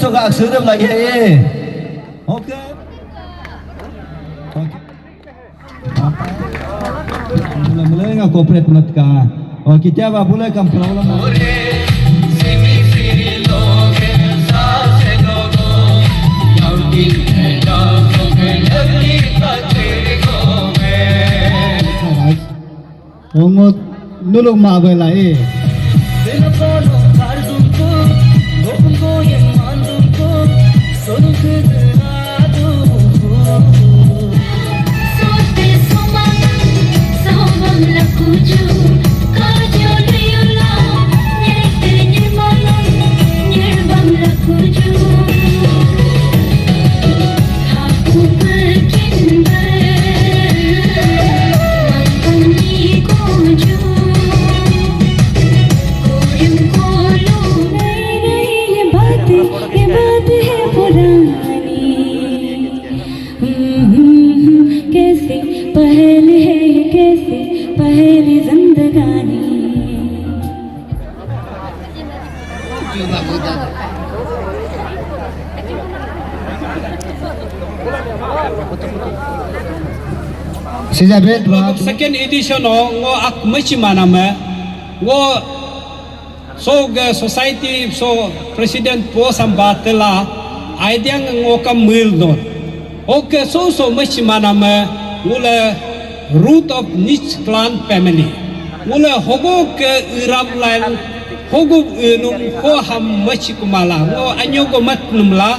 soga sudah lagi ye. Oke. Mulai nggak corporate menurut kah? Oh kita apa boleh kam problem? Ongot nulung mabelai. कैसे पहले है ये कैसे पहली जिंदगानी second edition ngo ak machimana me ngo so society so president po sambatela idea ngo kam mil don okay so machimana me ngule root of niche clan family ngule hogo ke iram lain hogo num ho ham machikumala ngo anyogo mat numla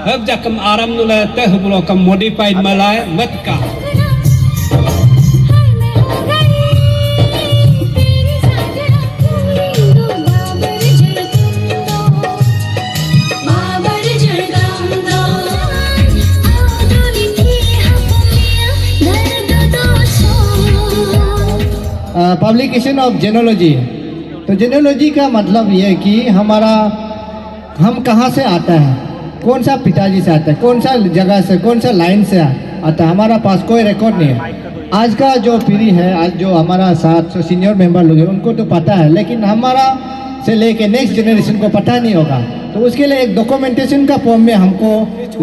hab jakam aram nule tehbulo kam modified malai matka publication of genealogy. तो genealogy का मतलब ये है कि हमारा हम कहाँ से आता है, कौन सा पिताजी से आता है, कौन सा जगह से, कौन सा लाइन से आता है, हमारा पास कोई रिकॉर्ड नहीं है। आज का जो पीढ़ी है, आज जो हमारा साथ सीनियर मेंबर लोग हैं उनको तो पता है, लेकिन हमारा से लेके नेक्स्ट जनरेशन को पता नहीं होगा। तो उसके लिए एक डॉक्यूमेंटेशन का फॉर्म में हमको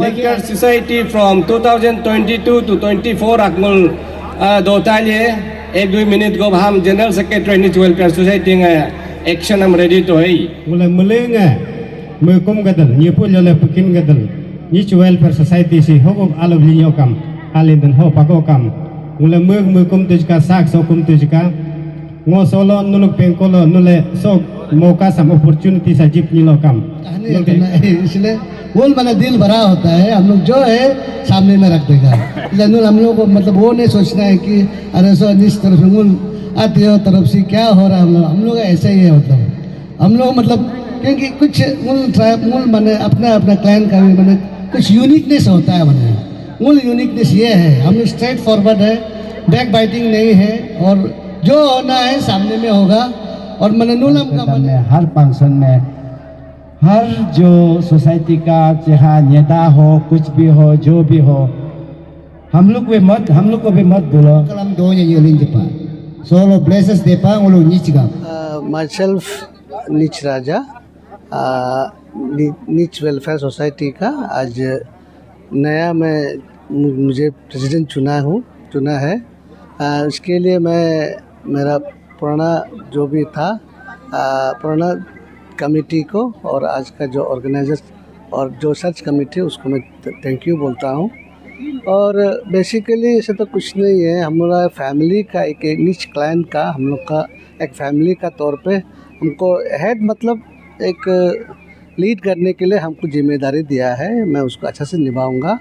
वेलफेयर सोसाइटी फ्रॉम 2022 to 24 अकमुल दो तालिए 1-2 मिनट को हम जनरल सेक्रेटरी निच वेलफेयर सोसाइटी एक्शन हम रेडी तो है mulai melenga mekum gadal nyepul jole pekin gadal nich welfare society si hokok alo blinyo kam alin dan ho pako kam mulai mekum tujka sak so kum tujka ngo solo nuluk pengkolo nule so मौका सम opportunity सा jeep नीलो काम इसलिए बोल बना दिल भरा होता है, हम लोग जो है सामने में रख देगा। इसलिए हम लोग को मतलब वो नहीं सोचना है कि अरे सो इस तरफ से मूल आती हो तरफ से क्या हो रहा है। हम लोग ऐसा ही है, मतलब हम लोग मतलब क्योंकि कुछ मूल मैंने अपना अपना क्लाइंट का भी मैंने कुछ यूनिकनेस होता है। मैंने मूल यूनिकनेस ये है, हम लोग स्ट्रेट फॉरवर्ड है, बैक बाइटिंग नहीं है, और जो होना है सामने में होगा। और मैंने नूलम का हर फंक्शन में हर जो सोसाइटी का चाहे नेता हो कुछ भी हो जो भी हो हम लोग को भी मत बोलो कलम दो ये लिंक पा सोलो प्लेसेस दे पा वो लोग नीच का myself नीच राजा नीच वेलफेयर सोसाइटी का आज नया मैं मुझे प्रेसिडेंट चुना है। इसके लिए मैं मेरा पुराना जो भी था पुराना कमेटी को और आज का जो ऑर्गेनाइजर और जो सर्च कमेटी उसको मैं थैंक यू बोलता हूँ। और बेसिकली ऐसे तो कुछ नहीं है, हमारा फैमिली का एक निच क्लाइंट का हम लोग का एक फैमिली का तौर पे हमको हेड मतलब एक लीड करने के लिए हमको जिम्मेदारी दिया है, मैं उसको अच्छा से निभाऊंगा।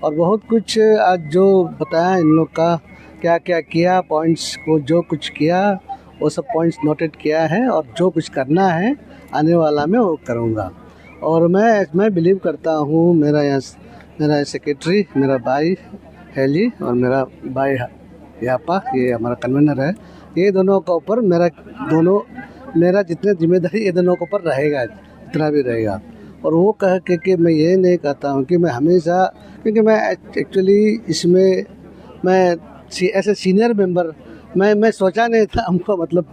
और बहुत कुछ आज जो बताया इन लोग का क्या क्या किया, पॉइंट्स को जो कुछ किया वो सब पॉइंट्स नोटेड किया है, और जो कुछ करना है आने वाला में वो करूँगा। और मैं बिलीव करता हूँ मेरा सेक्रेटरी मेरा भाई है जी और मेरा भाई यापा ये हमारा कन्वीनर है, ये दोनों के ऊपर मेरा जितने जिम्मेदारी ये दोनों के ऊपर रहेगा, जितना भी रहेगा। और वो कह के कि मैं ये नहीं कहता हूँ कि मैं हमेशा, क्योंकि मैं एक्चुअली इसमें मैं ऐसे सीनियर मेंबर मैं सोचा नहीं था हमको मतलब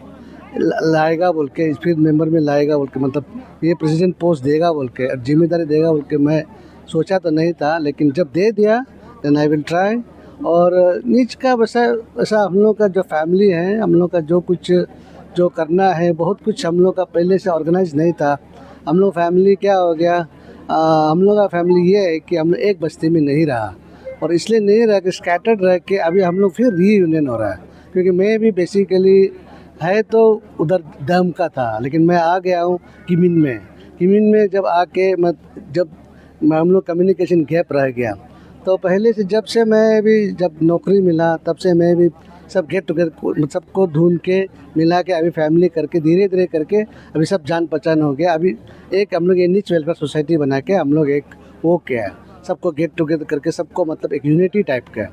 लाएगा बोल के, फिर मेंबर में लाएगा बोल के, मतलब ये प्रेसिडेंट पोस्ट देगा बोल के और जिम्मेदारी देगा बोल के मैं सोचा तो नहीं था, लेकिन जब दे दिया देन आई विल ट्राई। और नीच का वैसा हम लोग का जो फैमिली है, हम लोग का जो कुछ जो करना है, बहुत कुछ हम लोग का पहले से ऑर्गेनाइज नहीं था। हम लोग फैमिली क्या हो गया, हम लोग का फैमिली ये है कि हम लोग एक बस्ती में नहीं रहा, और इसलिए नहीं रह के स्कैटर्ड रह के अभी हम लोग फिर रीयूनियन हो रहा है। क्योंकि मैं भी बेसिकली है तो उधर डैम का था, लेकिन मैं आ गया हूँ किमिन में जब आके जब हम लोग कम्युनिकेशन गैप रह गया, तो पहले से जब नौकरी मिला तब से मैं भी सब गेट टुगेदर सबको ढूंढ के मिला के अभी फैमिली करके धीरे धीरे करके अभी सब जान पहचान हो गया। अभी एक हम लोग नीच वेलफेयर सोसाइटी बना के हम लोग एक वो क्या है, सबको गेट टुगेदर करके सबको मतलब एक यूनिटी टाइप का।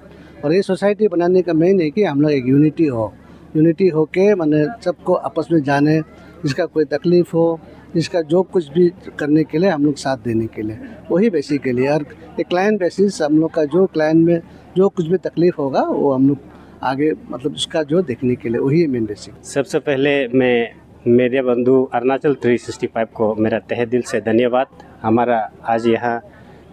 और ये सोसाइटी बनाने का मेन है कि हम लोग एक यूनिटी हो के माने सबको आपस में जाने, जिसका कोई तकलीफ़ हो, जिसका जो कुछ भी करने के लिए हम लोग साथ देने के लिए, वही बेसिकली। और एक क्लाइंट बेसिस हम लोग का जो क्लाइंट में जो कुछ भी तकलीफ़ होगा वो हम लोग आगे मतलब उसका जो देखने के लिए वही है मेन बेसिक। सबसे पहले मैं मेरे बंधु अरुणाचल 365 को मेरा तहे दिल से धन्यवाद। हमारा आज यहाँ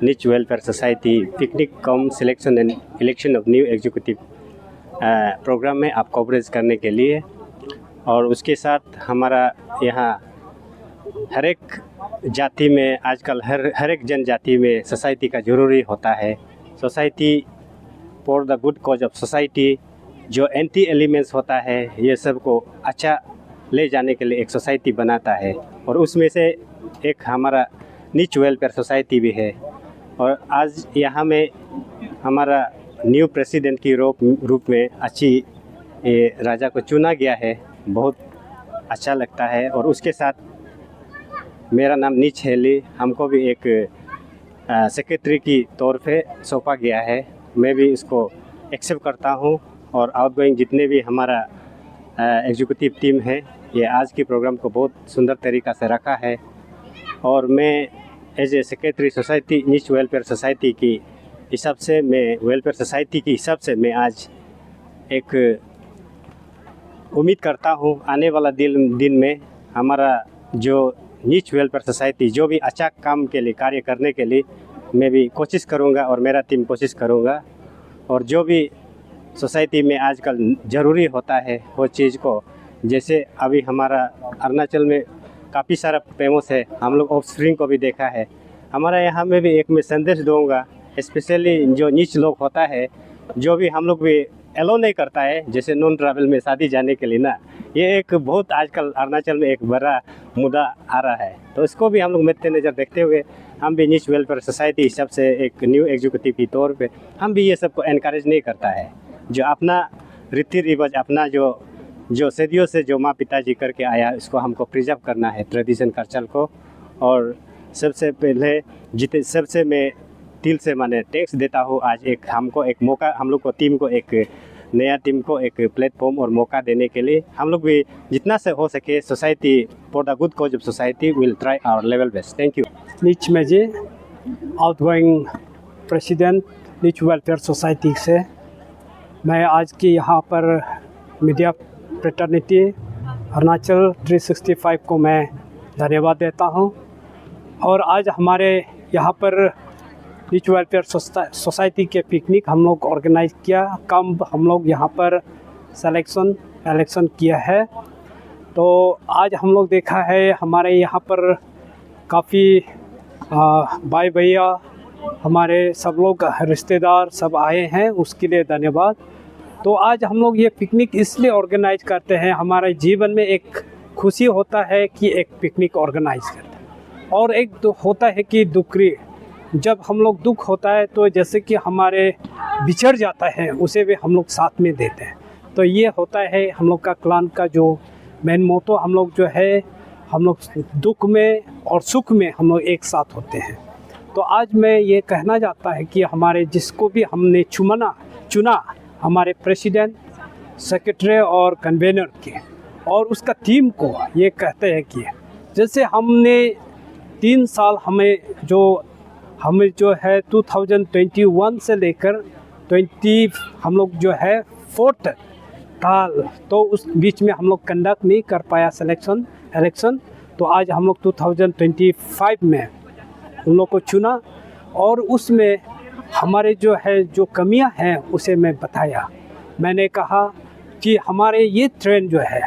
नीच welfare society picnic cum selection and election of new executive programme में आप कवरेज करने के लिए, और उसके साथ हमारा यहाँ हर एक जाति में आजकल हर एक जनजाति में सोसाइटी का ज़रूरी होता है। Society for the good cause of society, जो एंटी एलिमेंट्स होता है ये सब को अच्छा ले जाने के लिए एक सोसाइटी बनाता है, और उसमें से एक हमारा नीच वेलफेयर सोसाइटी भी है। और आज यहाँ में हमारा न्यू प्रेसिडेंट की रूप में अच्छी राजा को चुना गया है, बहुत अच्छा लगता है। और उसके साथ मेरा नाम नीच हेली, हमको भी एक सेक्रेटरी की तौर पे सौंपा गया है। मैं भी इसको एक्सेप्ट करता हूँ, और आउटगोइंग जितने भी हमारा एग्जीक्यूटिव टीम है, ये आज की प्रोग्राम को बहुत सुंदर तरीक़ा से रखा है। और मैं एज ए सेक्रेटरी सोसाइटी नीच वेलफेयर सोसाइटी की हिसाब से, मैं वेलफेयर सोसाइटी की हिसाब से मैं आज एक उम्मीद करता हूँ आने वाला दिन में हमारा जो नीच वेलफेयर सोसाइटी जो भी अच्छा काम के लिए कार्य करने के लिए मैं भी कोशिश करूँगा और मेरा टीम कोशिश करूँगा। और जो भी सोसाइटी में आजकल ज़रूरी होता है वो चीज़ को, जैसे अभी हमारा अरुणाचल में काफ़ी सारा फेमस है, हम लोग ऑफस्प्रिंग को भी देखा है। हमारा यहाँ में भी एक मैं संदेश दूँगा, स्पेशली जो नीच लोग होता है, जो भी हम लोग भी एलो नहीं करता है, जैसे नॉन ट्रैवल में शादी जाने के लिए ना, ये एक बहुत आजकल अरुणाचल में एक बड़ा मुद्दा आ रहा है। तो इसको भी हम लोग मद्देनज़र देखते हुए हम भी नीच वेलफेयर सोसाइटी हिसाब से एक न्यू एग्जीक्यूटिव की तौर पे हम भी ये सब को एनकरेज नहीं करता है। जो अपना रीति रिवाज, अपना जो सदियों से जो माँ पिताजी करके आया, इसको हमको प्रिजर्व करना है, ट्रेडिशन कल्चर को। और सबसे पहले सबसे मैं दिल से माने टैक्स देता हूँ आज एक हमको एक मौका, हम लोग को टीम को एक नया टीम को एक प्लेटफॉर्म और मौका देने के लिए हम लोग भी जितना से हो सके society for the good cause of society will try our level best. Thank you. नीच मेजे, आउटगोइंग प्रेसिडेंट नीच वेलफेयर सोसाइटी से मैं आज की यहाँ पर मीडिया फ्रेटर्निटी अरुणाचल 365 को मैं धन्यवाद देता हूँ। और आज हमारे यहाँ पर नीच वेलफेयर सोसाइटी के पिकनिक हम लोग ऑर्गेनाइज किया, कम हम लोग यहाँ पर इलेक्शन किया है। तो आज हम लोग देखा है हमारे यहाँ पर काफ़ी भाई भैया, हमारे सब लोग रिश्तेदार सब आए हैं, उसके लिए धन्यवाद। तो आज हम लोग ये पिकनिक इसलिए ऑर्गेनाइज करते हैं, हमारे जीवन में एक खुशी होता है कि एक पिकनिक ऑर्गेनाइज करते हैं। और एक होता है कि दुखरी, जब हम लोग दुख होता है तो जैसे कि हमारे बिछड़ जाता है, उसे भी हम लोग साथ में देते हैं। तो ये होता है हम लोग का क्लान का जो मेन मोटो, हम लोग जो है हम लोग दुख में और सुख में हम लोग एक साथ होते हैं। तो आज मैं ये कहना चाहता है कि हमारे जिसको भी हमने चुना हमारे प्रेसिडेंट, सेक्रेटरी और कन्वेनर के और उसका टीम को, ये कहते हैं कि जैसे हमने 3 साल हमें जो है 2021 से लेकर 20 हम लोग जो है 4th था, तो उस बीच में हम लोग कंडक्ट नहीं कर पाया इलेक्शन। तो आज हम लोग 2025 में उन लोग को चुना और उसमें हमारे जो है जो कमियां हैं उसे मैं बताया। मैंने कहा कि हमारे ये ट्रेंड जो है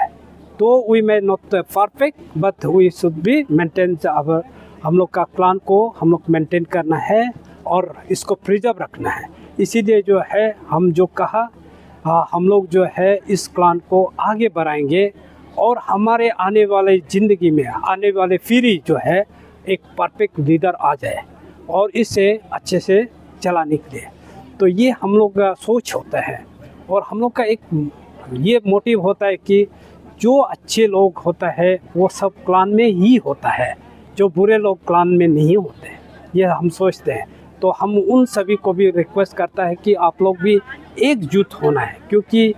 तो we may not perfect but we should be maintain our, हम लोग का प्लान को हम लोग मेंटेन करना है और इसको प्रिजर्व रखना है। इसीलिए जो है हम जो कहा हम लोग जो है इस प्लान को आगे बढ़ाएंगे और हमारे आने वाले ज़िंदगी में आने वाले पीढ़ी जो है एक परफेक्ट लीडर आ जाए और इसे अच्छे से चला निकले। तो ये हम लोग का सोच होता है और हम लोग का एक ये मोटिव होता है कि जो अच्छे लोग होता है वो सब क्लान में ही होता है, जो बुरे लोग क्लान में नहीं होते, ये हम सोचते हैं। तो हम उन सभी को भी रिक्वेस्ट करता है कि आप लोग भी एकजुट होना है, क्योंकि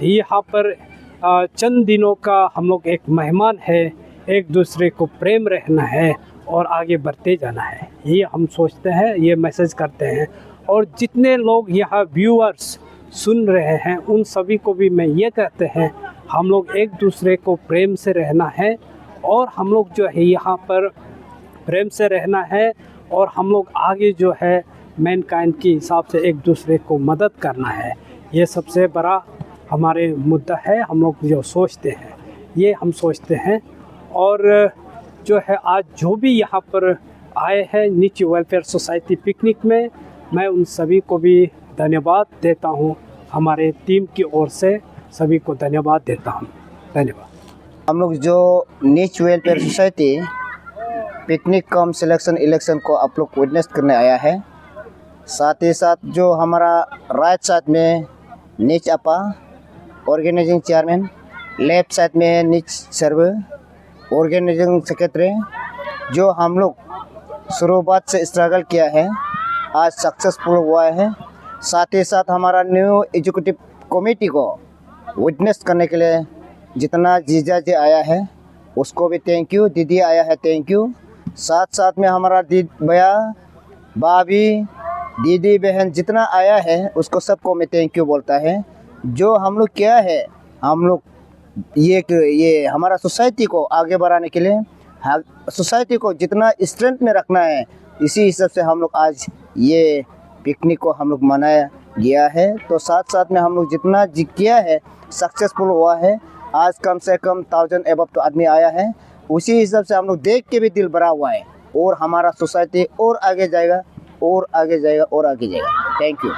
यहाँ पर चंद दिनों का हम लोग एक मेहमान है, एक दूसरे को प्रेम रहना है और आगे बढ़ते जाना है, ये हम सोचते हैं, ये मैसेज करते हैं। और जितने लोग यहाँ व्यूअर्स सुन रहे हैं उन सभी को भी मैं ये कहते हैं हम लोग एक दूसरे को प्रेम से रहना है और हम लोग जो है यहाँ पर प्रेम से रहना है और हम लोग आगे जो है मैनकाइंड के हिसाब से एक दूसरे को मदद करना है। ये सबसे बड़ा हमारे मुद्दा है, हम लोग जो सोचते हैं ये हम सोचते हैं। और जो है आज जो भी यहाँ पर आए हैं नीच वेलफेयर सोसाइटी पिकनिक में, मैं उन सभी को भी धन्यवाद देता हूँ, हमारे टीम की ओर से सभी को धन्यवाद देता हूँ। धन्यवाद। हम लोग जो नीच welfare society picnic cum selection election को आप लोग विटनेस करने आया है, साथ ही साथ जो हमारा राइट साइड में नीच अपा ऑर्गेनाइजिंग चेयरमैन, लेफ्ट साइड में नीच सर्वर ऑर्गेनाइजिंग सेक्रेटरी, जो हम लोग शुरुआत से स्ट्रगल किया है आज सक्सेसफुल हुआ है। साथ ही साथ हमारा न्यू एग्जीक्यूटिव कमेटी को विटनेस करने के लिए जितना जीजा जी आया है उसको भी थैंक यू, दीदी आया है थैंक यू, साथ साथ में हमारा भैया भाभी दीदी बहन जितना आया है उसको सबको मैं थैंक यू बोलता है। जो हम लोग क्या है हम लोग ये हमारा सोसाइटी को आगे बढ़ाने के लिए सोसाइटी को जितना स्ट्रेंथ में रखना है, इसी हिसाब से हम लोग आज ये पिकनिक को हम लोग मनाया गया है। तो साथ साथ में हम लोग जितना किया है सक्सेसफुल हुआ है। आज कम से कम 1000 एबव तो आदमी आया है, उसी हिसाब से हम लोग देख के भी दिल भरा हुआ है और हमारा सोसाइटी और आगे जाएगा और आगे जाएगा और आगे जाएगा। Thank you.